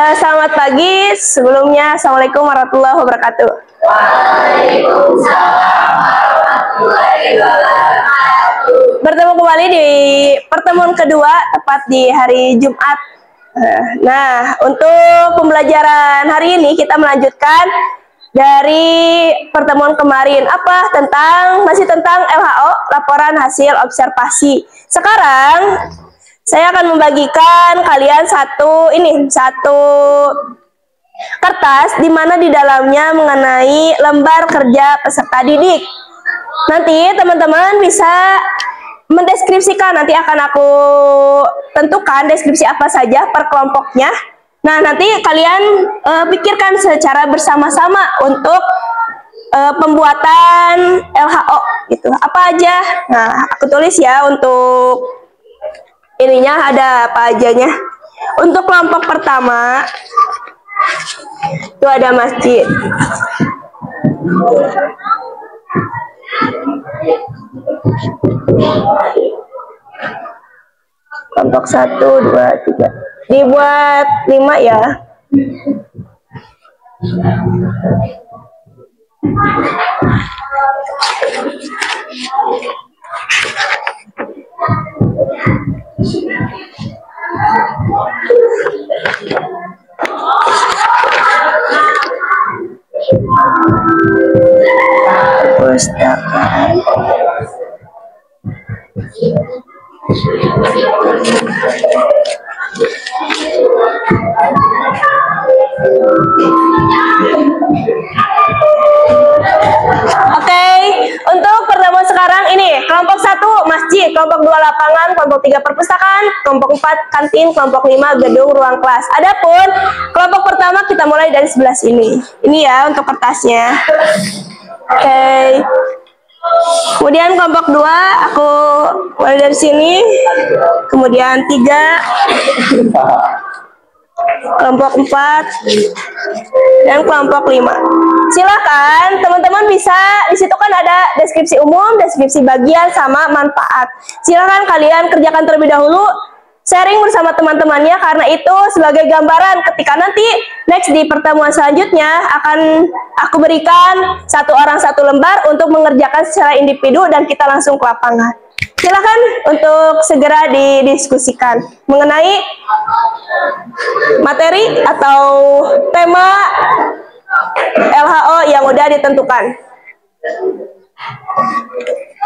Selamat pagi. Sebelumnya, Assalamualaikum warahmatullahi wabarakatuh. Waalaikumsalam warahmatullahi wabarakatuh. Bertemu kembali di pertemuan kedua, tepat di hari Jumat. Nah, untuk pembelajaran hari ini kita melanjutkan dari pertemuan kemarin. Masih tentang LHO, laporan hasil observasi. Sekarang saya akan membagikan kalian satu kertas di mana di dalamnya mengenai lembar kerja peserta didik. Nanti teman-teman bisa mendeskripsikan, nanti akan aku tentukan deskripsi apa saja per kelompoknya. Nah, nanti kalian pikirkan secara bersama-sama untuk pembuatan LHO gitu. Apa aja? Nah, aku tulis ya untuk ininya ada apa ajanya. Untuk kelompok pertama itu ada masjid. Kelompok 1, 2, 3. Dibuat 5 ya. Perpustakaan. Oke, untuk pertemuan sekarang ini kelompok 1 masjid, kelompok 2 lapangan, kelompok 3 perpustakaan, kelompok 4 kantin, kelompok 5 gedung ruang kelas. Adapun kelompok pertama kita mulai dari sebelah sini. Ini ya untuk kertasnya. Oke. Kemudian kelompok 2 aku mulai dari sini. Kemudian 3, kelompok 4, dan kelompok 5. Silakan teman-teman bisa, di situ kan ada deskripsi umum, deskripsi bagian sama manfaat. Silakan kalian kerjakan terlebih dahulu, sharing bersama teman-temannya, karena itu sebagai gambaran ketika nanti next di pertemuan selanjutnya akan aku berikan satu orang satu lembar untuk mengerjakan secara individu dan kita langsung ke lapangan. Silakan untuk segera didiskusikan mengenai materi atau tema LHO yang udah ditentukan.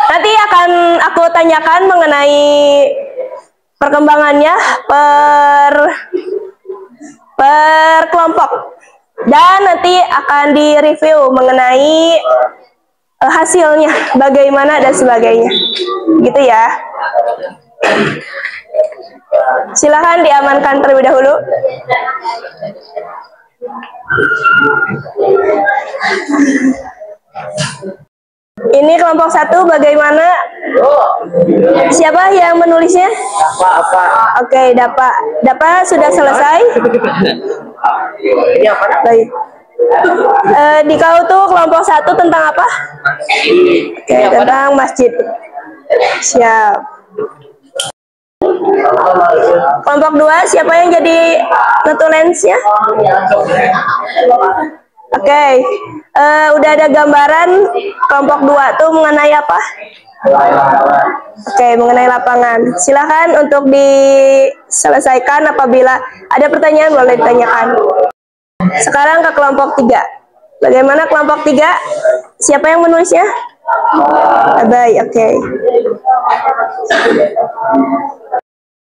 Nanti akan aku tanyakan mengenai perkembangannya per kelompok, dan nanti akan direview mengenai hasilnya bagaimana dan sebagainya, gitu ya. Silahkan diamankan terlebih dahulu. Ini kelompok 1 bagaimana? Siapa yang menulisnya? Oke, Dapa sudah selesai. Baik. Di kau tuh kelompok 1 tentang apa? Oke, tentang masjid. Siap. Kelompok 2 siapa yang jadi notulensnya? Oke, udah ada gambaran kelompok 2 tuh mengenai apa? Oke, mengenai lapangan. Silahkan untuk diselesaikan, apabila ada pertanyaan boleh ditanyakan. Sekarang ke kelompok 3. Bagaimana kelompok 3? Siapa yang menulisnya? Baik, oke.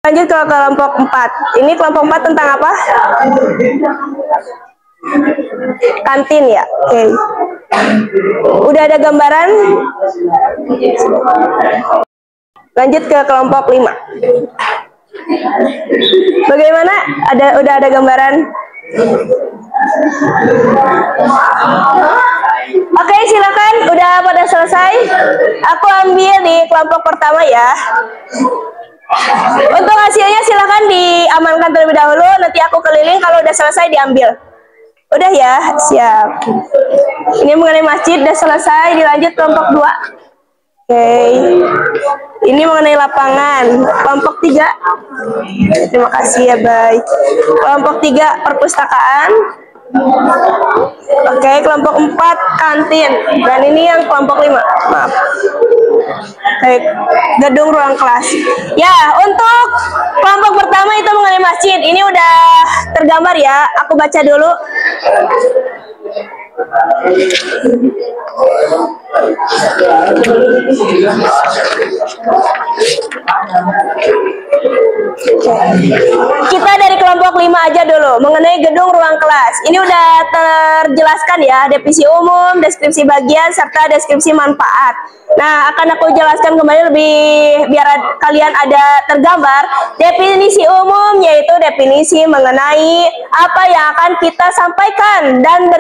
Lanjut ke kelompok 4. Ini kelompok 4 tentang apa? Kantin ya, oke. Udah ada gambaran? Lanjut ke kelompok 5. Bagaimana? Udah ada gambaran? Oke, silakan. Udah pada selesai? Aku ambil di kelompok pertama ya. Untuk hasilnya silakan diamankan terlebih dahulu. Nanti aku keliling, kalau udah selesai diambil. Udah ya, siap. Ini mengenai masjid udah selesai, dilanjut kelompok 2. Ini mengenai lapangan. Kelompok 3. Terima kasih ya, baik. Kelompok 3 perpustakaan. Kelompok 4 kantin. Dan ini yang kelompok 5. Maaf. Gedung ruang kelas. Ya, untuk kelompok pertama itu mengenai masjid. Ini udah tergambar ya. Aku baca dulu. Kita dari kelompok 5 aja dulu mengenai gedung ruang kelas. Ini udah terjelaskan ya, definisi umum, deskripsi bagian, serta deskripsi manfaat. Nah, akan aku jelaskan kembali lebih biar kalian ada tergambar. Definisi umum yaitu definisi mengenai apa yang akan kita sampaikan dan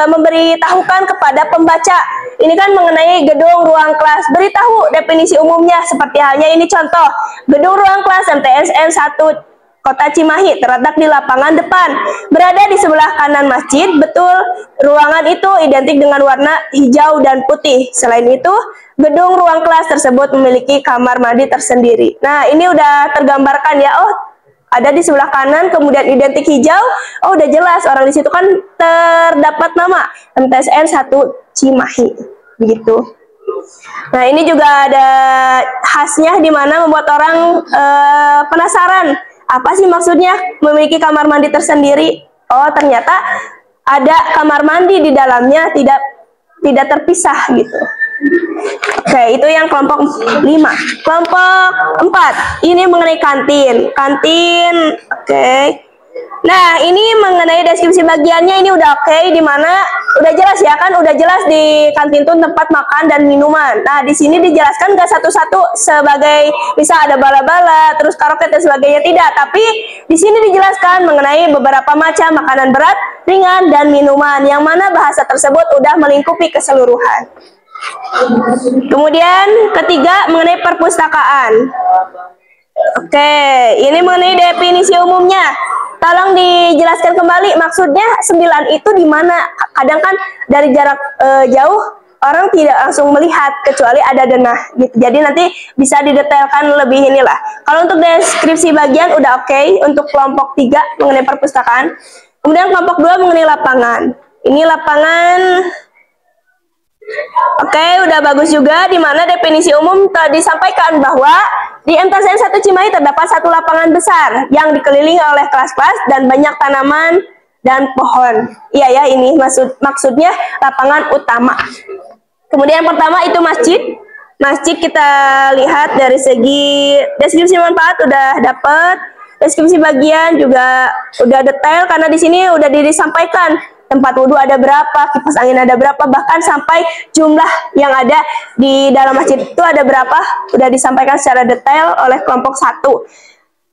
memberitahukan kepada pembaca. Ini kan mengenai gedung ruang kelas. Beritahu definisi umumnya seperti halnya ini contoh. Gedung ruang kelas MTSN 1 Kota Cimahi terletak di lapangan depan, berada di sebelah kanan masjid. Betul, ruangan itu identik dengan warna hijau dan putih. Selain itu, gedung ruang kelas tersebut memiliki kamar mandi tersendiri. Nah, ini udah tergambarkan ya. Oh, ada di sebelah kanan, kemudian identik hijau. Oh, udah jelas orang di situ kan terdapat nama MTSN 1 Cimahi, begitu. Nah, ini juga ada khasnya di mana membuat orang penasaran. Apa sih maksudnya memiliki kamar mandi tersendiri? Oh, ternyata ada kamar mandi di dalamnya, tidak terpisah gitu. Itu yang kelompok 5. Kelompok 4 ini mengenai kantin. Nah, ini mengenai deskripsi bagiannya ini udah di mana udah jelas ya kan, udah jelas di kantin itu tempat makan dan minuman. Nah, di sini dijelaskan gak satu-satu sebagai bisa ada bala-bala, terus karaoke dan sebagainya, tidak. Tapi di sini dijelaskan mengenai beberapa macam makanan berat, ringan, dan minuman, yang mana bahasa tersebut udah melingkupi keseluruhan. Kemudian ketiga mengenai perpustakaan. Ini mengenai definisi umumnya. Tolong dijelaskan kembali maksudnya 9 itu di mana? Kadang kan dari jarak jauh orang tidak langsung melihat kecuali ada denah gitu. Jadi nanti bisa didetailkan lebih inilah. Kalau untuk deskripsi bagian udah untuk kelompok 3 mengenai perpustakaan. Kemudian kelompok 2 mengenai lapangan. Ini lapangan. Udah bagus juga di mana definisi umum disampaikan bahwa di MTSN 1 Cimahi terdapat satu lapangan besar yang dikelilingi oleh kelas-kelas dan banyak tanaman dan pohon. Iya ya, ini maksudnya lapangan utama. Kemudian pertama itu masjid. Masjid kita lihat dari segi deskripsi manfaat udah dapat, deskripsi bagian juga udah detail karena di sini udah disampaikan tempat wudhu ada berapa, kipas angin ada berapa, bahkan sampai jumlah yang ada di dalam masjid itu ada berapa, udah disampaikan secara detail oleh kelompok 1.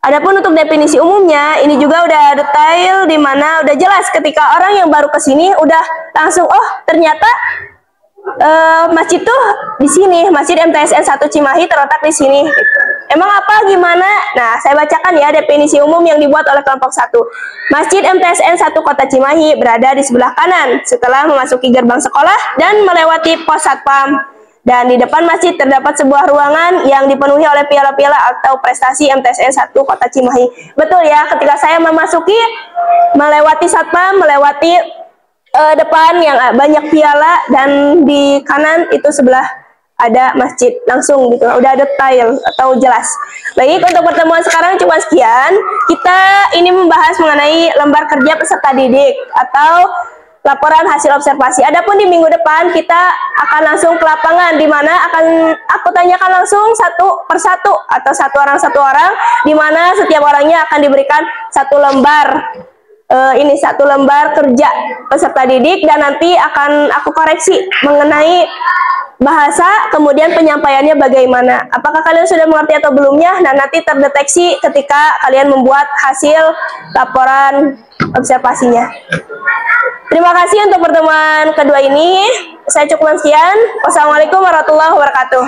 Adapun untuk definisi umumnya, ini juga udah detail di mana udah jelas ketika orang yang baru ke sini udah langsung, oh ternyata masjid tuh di sini, Masjid MTSN 1 Cimahi terletak di sini. Emang apa gimana? Nah, saya bacakan ya definisi umum yang dibuat oleh kelompok 1. Masjid MTSN 1 Kota Cimahi berada di sebelah kanan setelah memasuki gerbang sekolah dan melewati pos satpam. Dan di depan masjid terdapat sebuah ruangan yang dipenuhi oleh piala-piala atau prestasi MTSN 1 Kota Cimahi. Betul ya, ketika saya memasuki, melewati satpam, melewati depan yang banyak piala, dan di kanan itu sebelah ada masjid langsung gitu, udah detail atau jelas. Baik, untuk pertemuan sekarang cuma sekian. Kita ini membahas mengenai lembar kerja peserta didik atau laporan hasil observasi. Adapun di minggu depan kita akan langsung ke lapangan, di mana akan aku tanyakan langsung satu persatu atau satu orang, di mana setiap orangnya akan diberikan satu lembar. Ini satu lembar kerja peserta didik, dan nanti akan aku koreksi mengenai bahasa, kemudian penyampaiannya bagaimana. Apakah kalian sudah mengerti atau belumnya? Nah, nanti terdeteksi ketika kalian membuat hasil laporan observasinya. Terima kasih untuk pertemuan kedua ini. Saya cukupkan sekian. Wassalamualaikum warahmatullahi wabarakatuh.